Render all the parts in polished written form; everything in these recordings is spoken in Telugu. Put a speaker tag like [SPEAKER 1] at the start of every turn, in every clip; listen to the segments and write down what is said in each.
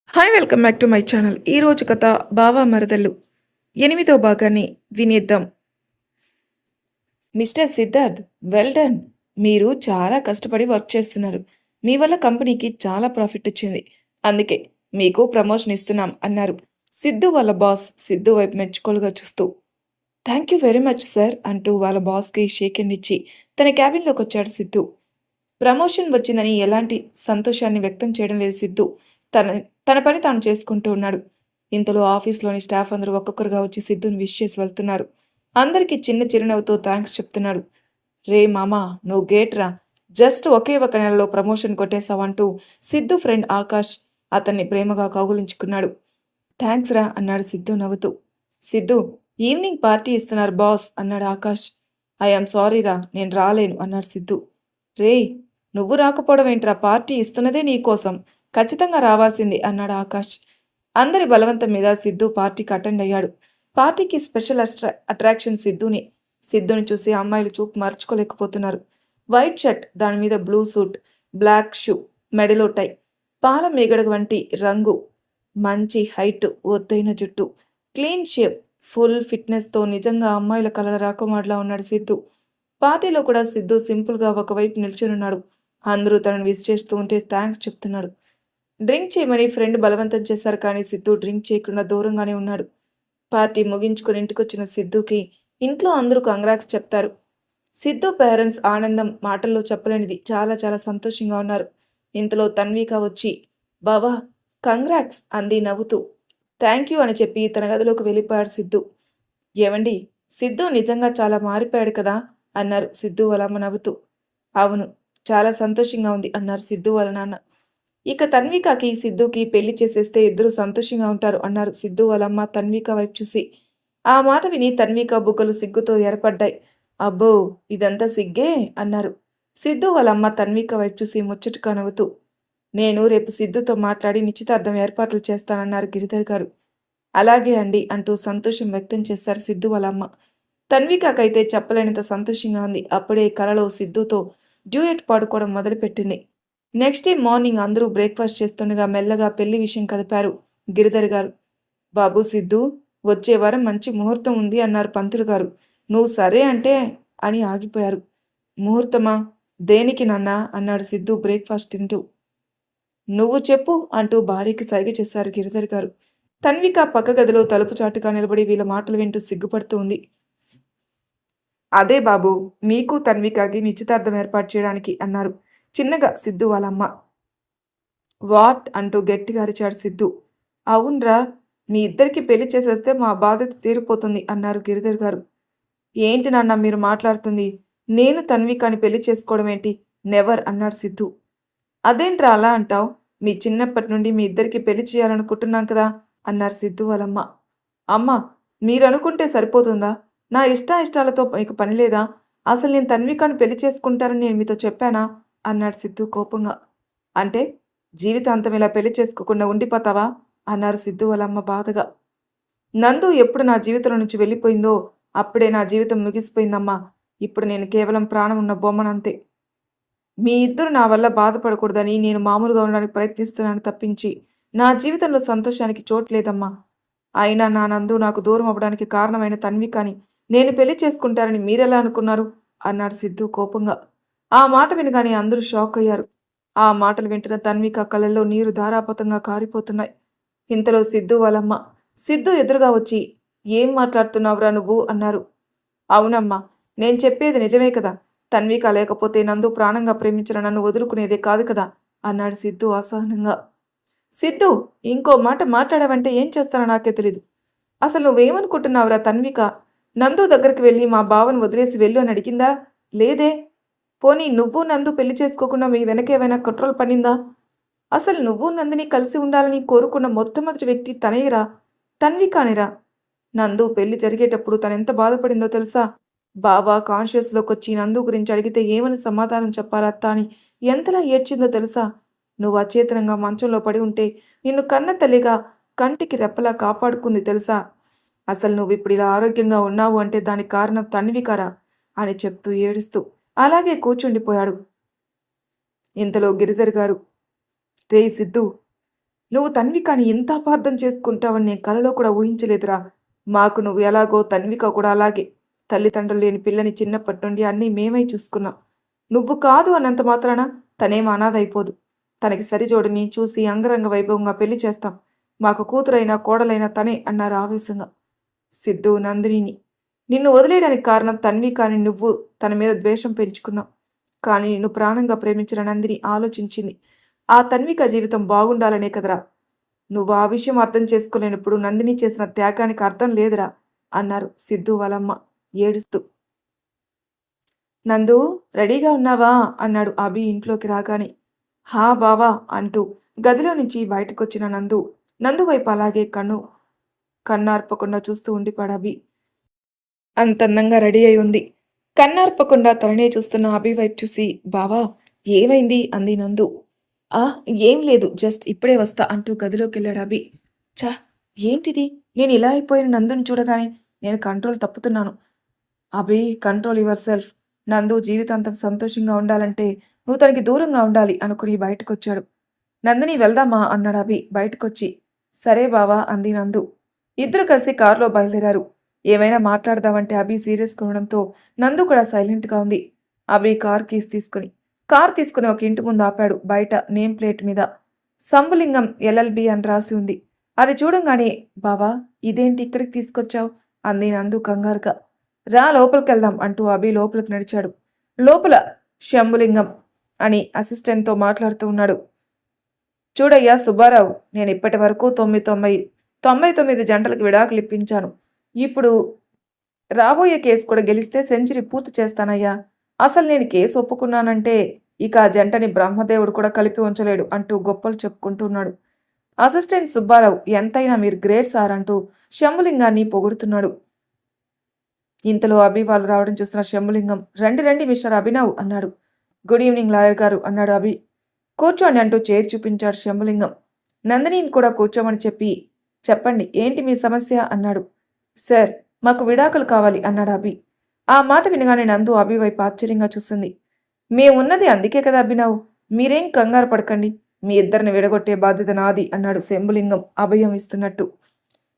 [SPEAKER 1] Hi welcome back to my channel. ఈరోజు కథ బావా మరదళ్ళు 8వ భాగాన్ని వినేద్దాం. Mister Siddharth, well done. మీరు చాలా కష్టపడి వర్క్ చేస్తున్నారు. మీ వల్ల కంపెనీకి చాలా ప్రాఫిట్ వచ్చింది. అందుకే మీకు ప్రమోషన్ ఇస్తున్నాం అన్నారు సిద్ధు వాళ్ళ బాస్ సిద్ధు వైపు మెచ్చుకోలుగా చూస్తూ. Thank you very much sir అంటూ వాళ్ళ బాస్కి షేక్ హ్యాండ్ ఇచ్చి తన క్యాబిన్లోకి వచ్చాడు సిద్ధు. ప్రమోషన్ వచ్చిందని ఎలాంటి సంతోషాన్ని వ్యక్తం చేయడం లేదు సిద్ధు. తన తన పని తాను చేసుకుంటూ ఉన్నాడు. ఇంతలో ఆఫీస్లోని స్టాఫ్ అందరూ ఒక్కొక్కరుగా వచ్చి సిద్ధుని విష్ చేసి వెళ్తున్నారు. అందరికీ చిన్న చిరునవ్వుతో థ్యాంక్స్ చెప్తున్నాడు. రే మామా, నువ్వు గేట్రా, జస్ట్ ఒకే ఒక నెలలో ప్రమోషన్ కొట్టేశావంటూ సిద్ధు ఫ్రెండ్ ఆకాష్ అతన్ని ప్రేమగా కౌగులించుకున్నాడు. థ్యాంక్స్ రా అన్నాడు సిద్ధు నవ్వుతూ. సిద్ధు, ఈవినింగ్ పార్టీ ఇస్తున్నారు బాస్ అన్నాడు ఆకాష్. ఐఎమ్ సారీ రా, నేను రాలేను అన్నాడు సిద్ధు. రేయ్, నువ్వు రాకపోవడం ఏంట్రా, పార్టీ ఇస్తున్నదే నీకోసం, ఖచ్చితంగా రావాల్సింది అన్నాడు ఆకాష్. అందరి బలవంతం మీద సిద్ధు పార్టీకి అటెండ్ అయ్యాడు. పార్టీకి స్పెషల్ అట్రాక్షన్ సిద్ధుని. సిద్ధుని చూసి అమ్మాయిలు చూపు మర్చుకోలేకపోతున్నారు. వైట్ షర్ట్, దాని మీద బ్లూ సూట్, బ్లాక్ షూ, మెడలో టై, పాల మేగడ వంటి రంగు, మంచి హైట్, ఒత్తైన జుట్టు, క్లీన్ షేవ్, ఫుల్ ఫిట్నెస్తో నిజంగా అమ్మాయిల కలల రాకుమారులా ఉన్నాడు సిద్ధు. పార్టీలో కూడా సిద్ధు సింపుల్గా ఒకవైపు నిల్చునున్నాడు. అందరూ తనను విష్ చేస్తూ ఉంటే థ్యాంక్స్ చెప్తున్నాడు. డ్రింక్ చేయమని ఫ్రెండ్ బలవంతం చేశారు, కానీ సిద్ధు డ్రింక్ చేయకుండా దూరంగానే ఉన్నాడు. పార్టీ ముగించుకుని ఇంటికొచ్చిన సిద్ధుకి ఇంట్లో అందరూ కంగ్రాట్స్ చెప్తారు. సిద్ధు పేరెంట్స్ ఆనందం మాటల్లో చెప్పలేనిది. చాలా చాలా సంతోషంగా ఉన్నారు. ఇంతలో తన్విక వచ్చి, బావా కంగ్రాట్స్ అంది నవ్వుతూ. థ్యాంక్ యూ అని చెప్పి తన గదిలోకి వెళ్ళిపోయాడు సిద్ధు. ఏవండి, సిద్ధు నిజంగా చాలా మారిపోయాడు కదా అన్నారు సిద్ధు వాళ్ళ అమ్మ నవ్వుతూ. అవును, చాలా సంతోషంగా ఉంది అన్నారు సిద్ధు వాళ్ళ నాన్న. ఇక తన్వికకి సిద్ధుకి పెళ్లి చేసేస్తే ఇద్దరు సంతోషంగా ఉంటారు అన్నారు సిద్ధు వాళ్ళమ్మ తన్విక వైపు చూసి. ఆ మాట విని తన్విక బుగ్గలు సిగ్గుతో ఏర్పడ్డాయి. అబ్బో, ఇదంతా సిగ్గే అన్నారు సిద్ధు వాళ్ళమ్మ తన్విక వైపు చూసి ముచ్చటగా నవ్వుతూ. నేను రేపు సిద్ధుతో మాట్లాడి నిశ్చితార్థం ఏర్పాట్లు చేస్తానన్నారు గిరిధర్ గారు. అలాగే అండి అంటూ సంతోషం వ్యక్తం చేశారు సిద్ధు వాళ్ళమ్మ. తన్వికకైతే చెప్పలేనంత సంతోషంగా ఉంది. అప్పుడే కలలో సిద్ధుతో డ్యూయట్ పాడుకోవడం మొదలుపెట్టింది. నెక్స్ట్ డే మార్నింగ్ అందరూ బ్రేక్ఫాస్ట్ చేస్తుండగా మెల్లగా పెళ్లి విషయం కదిపారు గిరిధర్ గారు. బాబు సిద్ధు, వచ్చే వారం మంచి ముహూర్తం ఉంది అన్నారు పంతులు గారు. నువ్వు సరే అంటే అని ఆగిపోయారు. ముహూర్తమా? దేనికి నాన్నా అన్నాడు సిద్ధు బ్రేక్ఫాస్ట్ తింటూ. నువ్వు చెప్పు అంటూ భార్యకి సైగ చేశారు గిరిధర్ గారు. తన్విక పక్క గదిలో తలుపు చాటుగా నిలబడి వీళ్ళ మాటలు వింటూ సిగ్గుపడుతూ ఉంది. అదే బాబు, నీకు తన్వికకి నిశ్చితార్థం ఏర్పాటు చేయడానికి అన్నారు చిన్నగా సిద్ధు వాళ్ళమ్మ. వాట్ అంటూ గట్టిగా అరిచాడు సిద్ధు. అవునరా, మీ ఇద్దరికి పెళ్లి చేసేస్తే మా బాధ్యత తీరిపోతుంది అన్నారు గిరిధర్ గారు. ఏంటి నాన్న మీరు మాట్లాడుతుంది? నేను తన్వికని పెళ్లి చేసుకోవడం ఏంటి? నెవర్ అన్నాడు సిద్ధు. అదేంట్రా అలా అంటావు? మీ చిన్నప్పటి నుండి మీ ఇద్దరికి పెళ్లి చేయాలనుకుంటున్నాం కదా అన్నారు సిద్ధు వాళ్ళమ్మ. అమ్మ, మీరనుకుంటే సరిపోతుందా? నా ఇష్టాలతో మీకు పని లేదా? అసలు నేను తన్వికను పెళ్లి చేసుకుంటానని నేను మీతో చెప్పానా అన్నాడు సిద్ధు కోపంగా. అంటే జీవితాంతం ఇలా పెళ్లి చేసుకోకుండా ఉండిపోతావా అన్నారు సిద్ధు వాళ్ళమ్మ బాధగా. నందు ఎప్పుడు నా జీవితంలో నుంచి వెళ్ళిపోయిందో అప్పుడే నా జీవితం ముగిసిపోయిందమ్మా. ఇప్పుడు నేను కేవలం ప్రాణం ఉన్న బొమ్మనంతే. మీ ఇద్దరు నా వల్ల బాధపడకూడదని నేను మామూలుగా ఉండడానికి ప్రయత్నిస్తున్నాను తప్పించి నా జీవితంలో సంతోషానికి చోటు లేదమ్మా. అయినా నా నందు నాకు దూరం అవ్వడానికి కారణమైన తన్వికని నేను పెళ్లి చేసుకుంటారని మీరెలా అనుకున్నారు అన్నాడు సిద్ధు కోపంగా. ఆ మాట వినగానే అందరూ షాక్ అయ్యారు. ఆ మాటలు వింటున్న తన్విక కళ్ళల్లో నీరు ధారాపాతంగా కారిపోతున్నాయి. ఇంతలో సిద్ధు వాళ్ళమ్మ సిద్ధు ఎదురుగా వచ్చి, ఏం మాట్లాడుతున్నావురా నువ్వు అన్నారు. అవునమ్మా, నేను చెప్పేది నిజమే కదా. తన్విక లేకపోతే నందు ప్రాణంగా ప్రేమించిన నన్ను వదులుకునేదే కాదు కదా అన్నాడు సిద్ధు అసహనంగా. సిద్ధు, ఇంకో మాట మాట్లాడావంటే ఏం చేస్తానో నాకే తెలీదు. అసలు నువ్వేమనుకుంటున్నావురా? తన్విక నందు దగ్గరికి వెళ్ళి మా బావను వదిలేసి వెళ్ళు అని అడిగిందా? లేదే. పోనీ నువ్వు నందు పెళ్లి చేసుకోకుండా మీ వెనకేమైనా కుట్రలు పన్నిందా? అసలు నువ్వు నందిని కలిసి ఉండాలని కోరుకున్న మొట్టమొదటి వ్యక్తి తనయ్యరా, తన్వికానిరా. నందు పెళ్లి జరిగేటప్పుడు తనెంత బాధపడిందో తెలుసా? బావ కాన్షియస్లోకొచ్చి నందు గురించి అడిగితే ఏమని సమాధానం చెప్పాలత్తా అని ఎంతలా ఏడ్చిందో తెలుసా? నువ్వు అచేతనంగా మంచంలో పడి ఉంటే నిన్ను కన్న తల్లిగా కంటికి రెప్పలా కాపాడుకుంది తెలుసా? అసలు నువ్విప్పుడు ఇలా ఆరోగ్యంగా ఉన్నావు అంటే దానికి కారణం తన్వికరా అని చెప్తూ ఏడుస్తూ అలాగే కూర్చుండిపోయాడు. ఇంతలో గిరిధర్ గారు, రేయ్ సిద్ధు, నువ్వు తన్వికని ఇంత అపార్థం చేసుకుంటావని నేను కలలో కూడా ఊహించలేదురా. మాకు నువ్వు ఎలాగో తన్విక కూడా అలాగే. తల్లిదండ్రులు లేని పిల్లని చిన్నప్పటి నుండి అన్నీ మేమై చూసుకున్నాం. నువ్వు కాదు అన్నంత మాత్రాన తనేం అనాథ అయిపోదు. తనకి సరిజోడిని చూసి అంగరంగ వైభవంగా పెళ్లి చేస్తాం. మాకు కూతురైనా కోడలైనా తనే అన్నారు ఆవేశంగా. సిద్ధు నందినిని నిన్ను వదిలేయడానికి కారణం తన్వి కాని నువ్వు తన మీద ద్వేషం పెంచుకున్నావు. కానీ నిన్ను ప్రాణంగా ప్రేమించిన నందిని ఆలోచించింది. ఆ తన్విక జీవితం బాగుండాలనే కదరా. నువ్వు ఆ విషయం అర్థం చేసుకోలేనప్పుడు నందిని చేసిన త్యాగానికి అర్థం లేదురా అన్నారు సిద్ధు వాళ్ళమ్మ ఏడుస్తూ. నందు రెడీగా ఉన్నావా అన్నాడు అభి ఇంట్లోకి రాగానే. హా బావా అంటూ గదిలో నుంచి బయటకొచ్చిన నందు వైపు అలాగే కన్నార్పకుండా చూస్తూ ఉండిపాడు అభి. అంతందంగా రెడీ అయి ఉంది. కన్నార్పకుండా తననే చూస్తున్న అభి వైపు చూసి బావా ఏమైంది అంది నందు. ఆ ఏం లేదు జస్ట్ ఇప్పుడే వస్తా అంటూ గదిలోకెళ్ళాడు అభి. ఛా ఏంటిది నేను ఇలా అయిపోయిన నందుని చూడగానే నేను కంట్రోల్ తప్పుతున్నాను. Abhi control yourself. Nandu జీవితాంతం సంతోషంగా ఉండాలంటే నువ్వు తనకి దూరంగా ఉండాలి అనుకుని బయటకొచ్చాడు. నందిని వెళ్దామా అన్నాడు అభి బయటకొచ్చి. సరే బావా అంది నందు. ఇద్దరు కలిసి కారులో బయలుదేరారు. ఏమైనా మాట్లాడదామంటే అభి సీరియస్గా ఉండడంతో నందు కూడా సైలెంట్గా ఉంది. అభి కార్ తీసుకుని ఒక ఇంటి ముందు ఆపాడు. బయట నేమ్ ప్లేట్ మీద సంబులింగం ఎల్ఎల్బి అని రాసి ఉంది. అది చూడంగానే బావా ఇదేంటి ఇక్కడికి తీసుకొచ్చావు అంది నందు కంగారుగా. రా లోపలికెళ్దాం అంటూ అభి లోపలికి నడిచాడు. లోపల శంభులింగం అని అసిస్టెంట్తో మాట్లాడుతూ ఉన్నాడు. చూడయ్యా సుబ్బారావు, నేను ఇప్పటి వరకు 99 జంటలకు విడాకులు ఇప్పించాను. ఇప్పుడు రాబోయే కేసు కూడా గెలిస్తే సెంచరీ పూర్తి చేస్తానయ్యా. అసలు నేను కేసు ఒప్పుకున్నానంటే ఇక ఆ జంటని బ్రహ్మదేవుడు కూడా కలిపి ఉంచలేడు అంటూ గొప్పలు చెప్పుకుంటున్నాడు. అసిస్టెంట్ సుబ్బారావు ఎంతైనా మీరు గ్రేట్ సార్ అంటూ శంభులింగాన్ని పొగుడుతున్నాడు. ఇంతలో అభి వాళ్ళు రావడం చూసిన శంభులింగం రండి రండి మిస్టర్ అభినవ్ అన్నాడు. గుడ్ ఈవినింగ్ లాయర్ గారు అన్నాడు అభి. కూర్చోండి అంటూ చైర్ చూపించాడు శంభులింగం. నందినిని కూడా కూర్చోమని చెప్పండి ఏంటి మీ సమస్య అన్నాడు. సార్ మాకు విడాకులు కావాలి అన్నాడు అభి. ఆ మాట వినగానే నందు అభి వైపు ఆశ్చర్యంగా చూస్తుంది. మేమున్నది అందుకే కదా అభినవ్, మీరేం కంగారు పడకండి, మీ ఇద్దరిని విడగొట్టే బాధ్యత నాది అన్నాడు శంభులింగం అభయం ఇస్తున్నట్టు.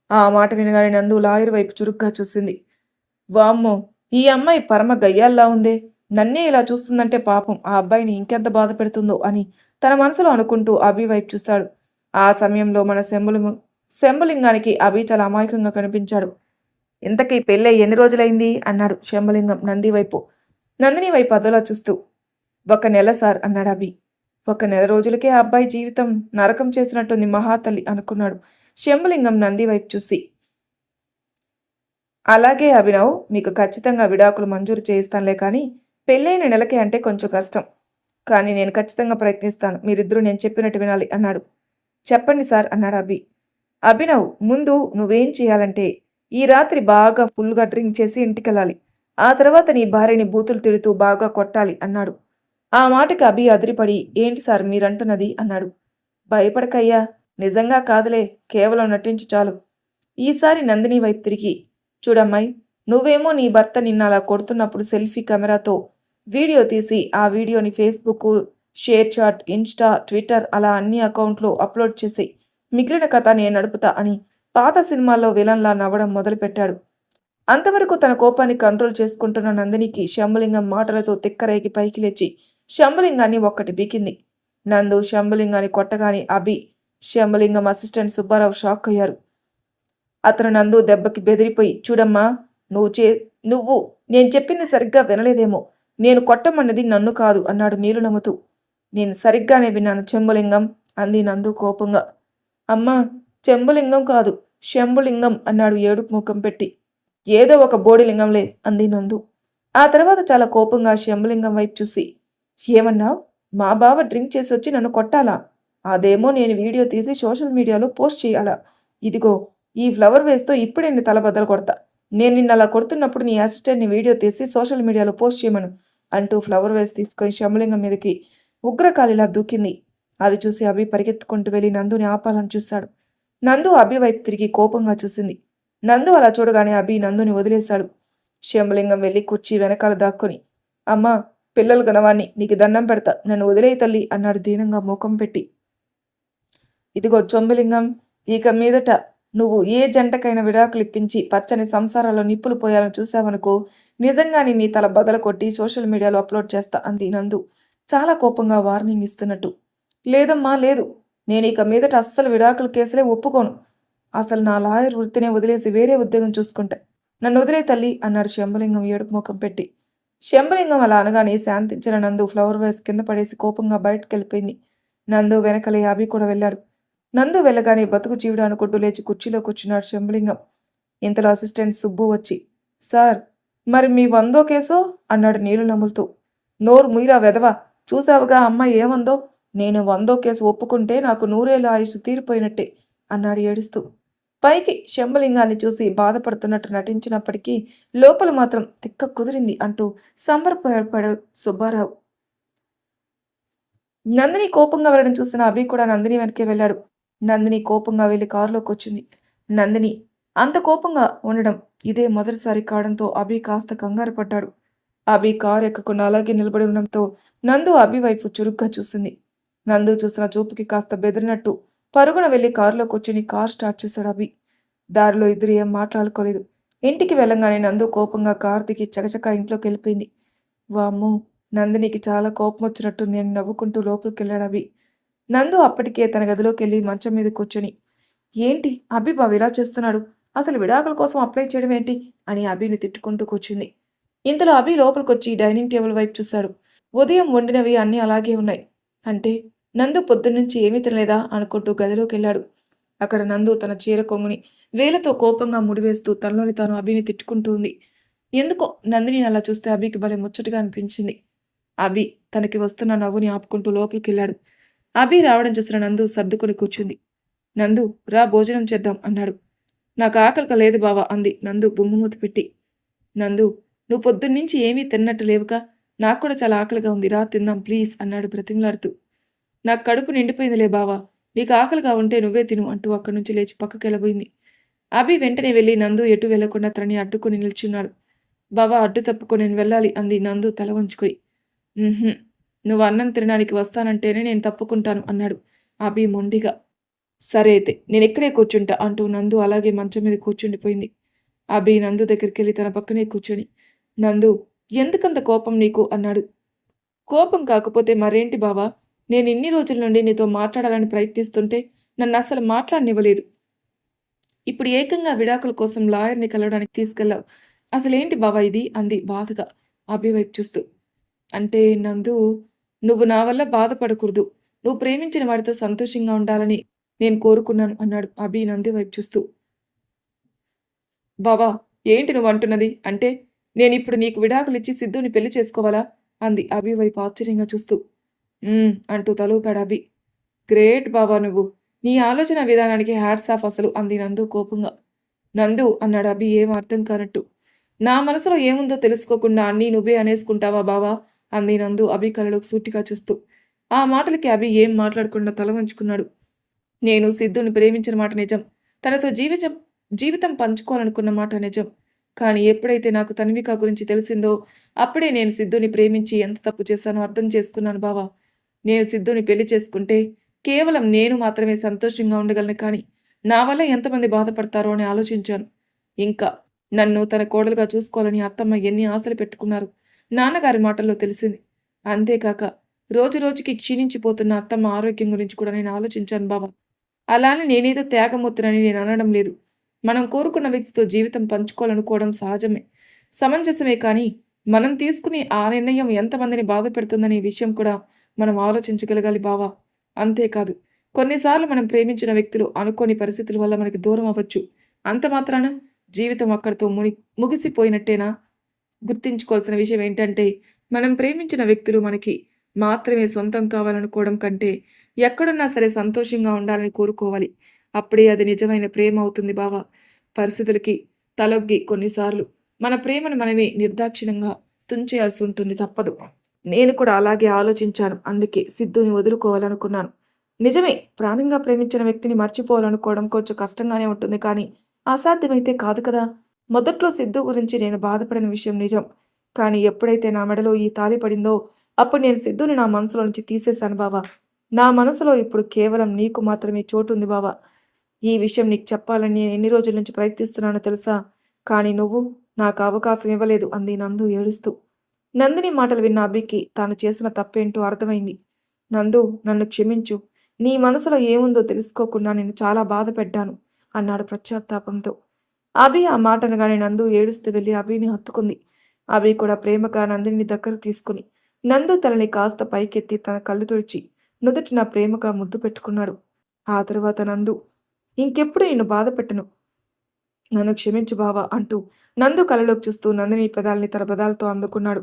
[SPEAKER 1] ఆ మాట వినగానే నందు లాయర్ వైపు చురుగ్గా చూసింది. వామ్మో, ఈ అమ్మాయి పరమ గయ్యాల్లా ఉందే, నన్నే ఇలా చూస్తుందంటే పాపం ఆ అబ్బాయిని ఇంకెంత బాధ పెడుతుందో అని తన మనసులో అనుకుంటూ అభి వైపు చూస్తాడు. ఆ సమయంలో మన శంభులింగానికి అభి చాలా అమాయకంగా కనిపించాడు. ఇంతకీ పెళ్ళై ఎన్ని రోజులైంది అన్నాడు శంభులింగం నందిని వైపు అదోలా చూస్తూ. 1 నెల సార్ అన్నాడు అభి. 1 నెల రోజులకే ఆ అబ్బాయి జీవితం నరకం చేసినట్టుంది మహాతల్లి అనుకున్నాడు శంభులింగం నంది వైపు చూసి. అలాగే అభినవ్, మీకు ఖచ్చితంగా విడాకులు మంజూరు చేయిస్తానులే, కానీ పెళ్ళైన నెలకే అంటే కొంచెం కష్టం. కానీ నేను ఖచ్చితంగా ప్రయత్నిస్తాను, మీరిద్దరూ నేను చెప్పినట్టు వినాలి అన్నాడు. చెప్పండి సార్ అన్నాడు అభి. అభినవ్, ముందు నువ్వేం చేయాలంటే ఈ రాత్రి బాగా ఫుల్గా డ్రింక్ చేసి ఇంటికెళ్ళాలి. ఆ తర్వాత నీ భార్యని బూతులు తిడుతూ బాగా కొట్టాలి అన్నాడు. ఆ మాటకి అభి అదిరిపడి ఏంటి సార్ మీరంటున్నది అన్నాడు. భయపడకయ్యా, నిజంగా కాదులే, కేవలం నటించి చాలు. ఈసారి నందిని వైపు తిరిగి చూడమ్మాయి, నువ్వేమో నీ భర్త నిన్న అలా కొడుతున్నప్పుడు సెల్ఫీ కెమెరాతో వీడియో తీసి ఆ వీడియోని Facebook, ShareChat, Insta, Twitter అలా అన్ని అకౌంట్లో అప్లోడ్ చేసి మిగిలిన కథ నేను నడుపుతా అని పాత సినిమాల్లో విలన్లా నవ్వడం మొదలుపెట్టాడు. అంతవరకు తన కోపాన్ని కంట్రోల్ చేసుకుంటున్న నందినికి శంభులింగం మాటలతో తిక్కరేగి పైకి లేచి శంభులింగాన్ని ఒక్కటి బీకింది. నందు శంభులింగాన్ని కొట్టగానే అభి, శంభులింగం అసిస్టెంట్ సుబ్బారావు షాక్ అయ్యారు. అతను నందు దెబ్బకి బెదిరిపోయి చూడమ్మా, నువ్వు నేను చెప్పింది సరిగ్గా వినలేదేమో, నేను కొట్టమన్నది నన్ను కాదు అన్నాడు నీళ్లు నమ్ముతూ. నేను సరిగ్గానే విన్నాను చెంబులింగం అంది నందు కోపంగా. అమ్మా, చెంబులింగం కాదు శంభులింగం అన్నాడు ఏడుపు ముఖం పెట్టి. ఏదో ఒక బోడిలింగంలే అంది నందు. ఆ తర్వాత చాలా కోపంగా శంభులింగం వైపు చూసి ఏమన్నావు, మా బావ డ్రింక్ చేసి వచ్చి నన్ను కొట్టాలా? అదేమో నేను వీడియో తీసి సోషల్ మీడియాలో పోస్ట్ చేయాలా? ఇదిగో ఈ ఫ్లవర్ వేస్తో ఇప్పుడే నీ తల బద్దలు కొడతా. నేను నిన్న అలా కొడుతున్నప్పుడు నీ అసిస్టెంట్ని వీడియో తీసి సోషల్ మీడియాలో పోస్ట్ చేయమను అంటూ ఫ్లవర్ వేస్ తీసుకుని శంభులింగం మీదకి ఉగ్రకాలిలా దూకింది. అది చూసి అభి పరిగెత్తుకుంటూ వెళ్ళి నందుని ఆపాలని చూశాడు. నందు అభి వైపు తిరిగి కోపంగా చూసింది. నందు అలా చూడగానే అభి నందుని వదిలేశాడు. శంభులింగం వెళ్ళి కుర్చీ వెనకాల దాక్కుని అమ్మా, పిల్లలు గనవాణ్ణి, నీకు దండం పెడతా, నన్ను వదిలేయి తల్లి అన్నాడు దీనంగా ముఖం పెట్టి. ఇదిగో చొంబలింగం, ఇక మీదట నువ్వు ఏ జంటకైనా విడాకులు ఇప్పించి పచ్చని సంసారాల్లో నిప్పులు పోయాలని చూసావనుకో, నిజంగానే నీ తల బదల కొట్టి సోషల్ మీడియాలో అప్లోడ్ చేస్తా అంది నందు చాలా కోపంగా వార్నింగ్ ఇస్తున్నట్టు. లేదమ్మా లేదు, నేను ఇక మీదట అస్సలు విడాకుల కేసులే ఒప్పుకోను. అసలు నా లాయర్ వృత్తినే వదిలేసి వేరే ఉద్యోగం చూసుకుంటా. నన్ను వదిలే తల్లి అన్నాడు శంభలింగం ఏడుపు ముఖం పెట్టి. శంభలింగం అలా అనగానే శాంతించిన నందు ఫ్లవర్ వేస్ కింద పడేసి కోపంగా బయటకెళ్ళిపోయింది. నందు వెనకలే అభి కూడా వెళ్ళాడు. నందు వెళ్ళగానే బతుకు జీవుడు అనుకుంటూ లేచి కుర్చీలో కూర్చున్నాడు శంభలింగం. ఇంతలో అసిస్టెంట్ సుబ్బు వచ్చి, సార్ మరి మీ 100ో కేసో అన్నాడు నీళ్లు నములుతూ. నోరు ముయిరా వెధవా, చూసావుగా అమ్మాయి ఏమందో, నేను 100ో కేసు ఒప్పుకుంటే నాకు 100 ఏళ్ల ఆయుష్ తీరిపోయినట్టే అన్నాడు ఏడుస్తూ. పైకి శంభలింగాన్ని చూసి బాధపడుతున్నట్టు నటించినప్పటికీ లోపల మాత్రం తిక్క కుదిరింది అంటూ సంబరపడాడు సుబ్బారావు. నందిని కోపంగా వెళ్ళడం చూసిన అభి కూడా నందిని వెనకే వెళ్ళాడు. నందిని కోపంగా వెళ్ళి కారులోకి వచ్చింది. నందిని అంత కోపంగా ఉండడం ఇదే మొదటిసారి కావడంతో అభి కాస్త కంగారు పడ్డాడు. అభి కారు ఎక్కకుండా అలాగే నిలబడి ఉండడంతో నందు అభి వైపు చురుగ్గా చూసింది. నందు చూసిన చూపుకి కాస్త బెదిరినట్టు పరుగున వెళ్లి కారులో కూర్చుని కార్ స్టార్ట్ చేశాడు అభి. దారిలో ఇద్దరు ఏం మాట్లాడుకోలేదు. ఇంటికి వెళ్ళంగానే నందు కోపంగా కారు దిగి చకచకా ఇంట్లోకి వెళ్ళిపోయింది. వామ్మో, నందినికి చాలా కోపం వచ్చినట్టుంది అని నవ్వుకుంటూ లోపలికెళ్ళాడు అభి. నందు అప్పటికే తన గదిలోకి వెళ్ళి మంచం మీద కూర్చొని, ఏంటి అభి బావ ఇలా చేస్తున్నాడు, అసలు విడాకుల కోసం అప్లై చేయడం ఏంటి అని అభిని తిట్టుకుంటూ కూర్చుంది. ఇంతలో అభి లోపలికొచ్చి డైనింగ్ టేబుల్ వైపు చూశాడు. ఉదయం వండినవి అన్నీ అలాగే ఉన్నాయి. అంటే నందు పొద్దున్నుంచి ఏమీ తినలేదా అనుకుంటూ గదిలోకి వెళ్ళాడు. అక్కడ నందు తన చీర కొంగుని వేలతో కోపంగా ముడివేస్తూ తనలోని తాను అభిని తిట్టుకుంటూ ఉంది. ఎందుకో నందిని అలా చూస్తే అభికి భలే ముచ్చటగా అనిపించింది. అభి తనకి వస్తున్న నవ్వుని ఆపుకుంటూ లోపలికెళ్ళాడు. అభి రావడం చూసిన నందు సర్దుకొని కూర్చుంది. నందు రా భోజనం చేద్దాం అన్నాడు. నాకు ఆకలిక లేదు బావా అంది నందు బొంగుమూతి పెట్టి. నందు నువ్వు పొద్దున్నుంచి ఏమీ తిన్నట్టు లేవుగా, నాకు కూడా చాలా ఆకలిగా ఉంది, రా తిందాం ప్లీజ్ అన్నాడు బ్రతిమలాడుతూ. నాకు కడుపు నిండిపోయిందిలే బావా, నీకు ఆకలిగా ఉంటే నువ్వే తిను అంటూ అక్కడి నుంచి లేచి పక్కకెళ్ళబోయింది. అభి వెంటనే వెళ్ళి నందు ఎటు వెళ్లకుండా తనని అడ్డుకుని నిల్చున్నాడు. బావా అడ్డు తప్పుకో, నేను వెళ్ళాలి అంది నందు తల వంచుకొని. నువ్వు అన్నం తినడానికి వస్తానంటేనే నేను తప్పుకుంటాను అన్నాడు అభి మొండిగా. సరే అయితే నేను ఇక్కడే కూర్చుంటా అంటూ నందు అలాగే మంచం మీద కూర్చుండిపోయింది. అభి నందు దగ్గరికి వెళ్ళి తన పక్కనే కూర్చొని, నందు ఎందుకంత కోపం నీకు అన్నాడు. కోపం కాకపోతే మరేంటి బావా, నేను ఇన్ని రోజుల నుండి నీతో మాట్లాడాలని ప్రయత్నిస్తుంటే నన్ను అస్సలు మాట్లాడనివ్వలేదు. ఇప్పుడు ఏకంగా విడాకుల కోసం లాయర్ని కలవడానికి తీసుకెళ్ళావు, అసలేంటి బావా ఇది అంది బాధగా అభి వైపు చూస్తూ. అంటే నందు, నువ్వు నా వల్ల బాధపడకూడదు, నువ్వు ప్రేమించిన వాడితో సంతోషంగా ఉండాలని నేను కోరుకున్నాను అన్నాడు అభి నంది వైపు చూస్తూ. బావా ఏంటి నువ్వు అంటున్నది, అంటే నేనిప్పుడు నీకు విడాకులిచ్చి సిద్ధుని పెళ్లి చేసుకోవాలా అంది అభి వైపు ఆశ్చర్యంగా చూస్తూ. అంటూ తలూపాడు అభి. గ్రేట్ బావా నువ్వు, నీ ఆలోచన విధానానికి హ్యాట్స్ ఆఫ్ అసలు అంది నందు కోపంగా. నందు అన్నాడు అభి ఏం అర్థం కానట్టు. నా మనసులో ఏముందో తెలుసుకోకుండా అన్నీ నువ్వే అనేసుకుంటావా బావా అంది నందు అభి కళ్ళలోకి సూటిగా చూస్తూ. ఆ మాటలకి అభి ఏం మాట్లాడకుండా తల వంచుకున్నాడు. నేను సిద్ధుని ప్రేమించిన మాట నిజం, తనతో జీవితం పంచుకోవాలనుకున్న మాట నిజం. కానీ ఎప్పుడైతే నాకు తన్విక గురించి తెలిసిందో అప్పుడే నేను సిద్ధుని ప్రేమించి ఎంత తప్పు చేశానో అర్థం చేసుకున్నాను బావా. నేను సిద్ధుని పెళ్లి చేసుకుంటే కేవలం నేను మాత్రమే సంతోషంగా ఉండగలను, కానీ నా వల్ల ఎంతమంది బాధపడతారో అని ఆలోచించాను. ఇంకా నన్ను తన కోడలుగా చూసుకోవాలని అత్తమ్మ ఎన్ని ఆశలు పెట్టుకున్నారు నాన్నగారి మాటల్లో తెలిసింది. అంతేకాక రోజురోజుకి క్షీణించిపోతున్న అత్తమ్మ ఆరోగ్యం గురించి కూడా నేను ఆలోచించాను బావా. అలానే నేనేదో త్యాగమూర్తినని నేను అనడం లేదు. మనం కోరుకున్న వ్యక్తితో జీవితం పంచుకోవాలనుకోవడం సహజమే, సమంజసమే. కానీ మనం తీసుకునే ఆ నిర్ణయం ఎంతమందిని బాధ పెడుతుందనే విషయం కూడా మనం ఆలోచించగలగాలి బావా. అంతేకాదు, కొన్నిసార్లు మనం ప్రేమించిన వ్యక్తులు అనుకోని పరిస్థితుల వల్ల మనకి దూరం అవ్వచ్చు. అంత మాత్రాన జీవితం అక్కడితో ముగిసిపోయినట్టేనా? గుర్తించుకోవాల్సిన విషయం ఏంటంటే, మనం ప్రేమించిన వ్యక్తులు మనకి మాత్రమే సొంతం కావాలనుకోవడం కంటే ఎక్కడున్నా సరే సంతోషంగా ఉండాలని కోరుకోవాలి. అప్పుడే అది నిజమైన ప్రేమ అవుతుంది బావా. పరిస్థితులకి తలొగ్గి కొన్నిసార్లు మన ప్రేమను మనమే నిర్దాక్షిణ్యంగా తుంచేయాల్సి ఉంటుంది, తప్పదు. నేను కూడా అలాగే ఆలోచించాను, అందుకే సిద్ధుని వదులుకోవాలనుకున్నాను. నిజమే, ప్రాణంగా ప్రేమించిన వ్యక్తిని మర్చిపోవాలనుకోవడం కొంచెం కష్టంగానే ఉంటుంది, కానీ అసాధ్యమైతే కాదు కదా. మొదట్లో సిద్ధు గురించి నేను బాధపడిన విషయం నిజం, కానీ ఎప్పుడైతే నా మెడలో ఈ తాళి పడిందో అప్పుడు నేను సిద్ధుని నా మనసులో నుంచి తీసేశాను బావా. నా మనసులో ఇప్పుడు కేవలం నీకు మాత్రమే చోటుంది బావా. ఈ విషయం నీకు చెప్పాలని నేను ఎన్ని రోజుల నుంచి ప్రయత్నిస్తున్నానో తెలుసా? కానీ నువ్వు నాకు అవకాశం ఇవ్వలేదు అంది నందు ఏడుస్తూ. నందిని మాటలు విన్న అభికి తాను చేసిన తప్పేంటో అర్థమైంది. నందు నన్ను క్షమించు. నీ మనసులో ఏముందో తెలుసుకోకుండా నేను చాలా బాధపెట్టాను అన్నాడు పశ్చాత్తాపంతో. అభి ఆ మాట అనగానే నందు ఏడుస్తూ వెళ్ళి అభిని హత్తుకుంది. అభి కూడా ప్రేమగా నందిని దగ్గరకు తీసుకుని నందు తలని కాస్త పైకెత్తి తన కళ్ళు తుడిచి నుదుటిన ప్రేమగా ముద్దు పెట్టుకున్నాడు. ఆ తరువాత నందు, ఇంకెప్పుడు నిన్ను బాధ పెట్టను. నన్ను క్షమించు బావా అంటూ నందు కళ్ళలోకి చూస్తూ నందిని పెదాల్ని తన పెదాలతో అందుకున్నాడు.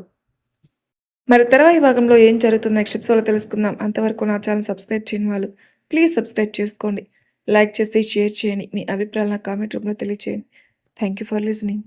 [SPEAKER 1] మరి తర్వాయి భాగంలో ఏం జరుగుతుందో నెక్స్ట్ ఎపిసోడ్‌లో తెలుసుకుందాం. అంతవరకు నా ఛానల్ సబ్స్క్రైబ్ చేయని వాళ్ళు ప్లీజ్ సబ్స్క్రైబ్ చేసుకోండి. లైక్ చేసి షేర్ చేయండి. మీ అభిప్రాయాలను కామెంట్ రూపంలో తెలియచేయండి. Thank you for listening.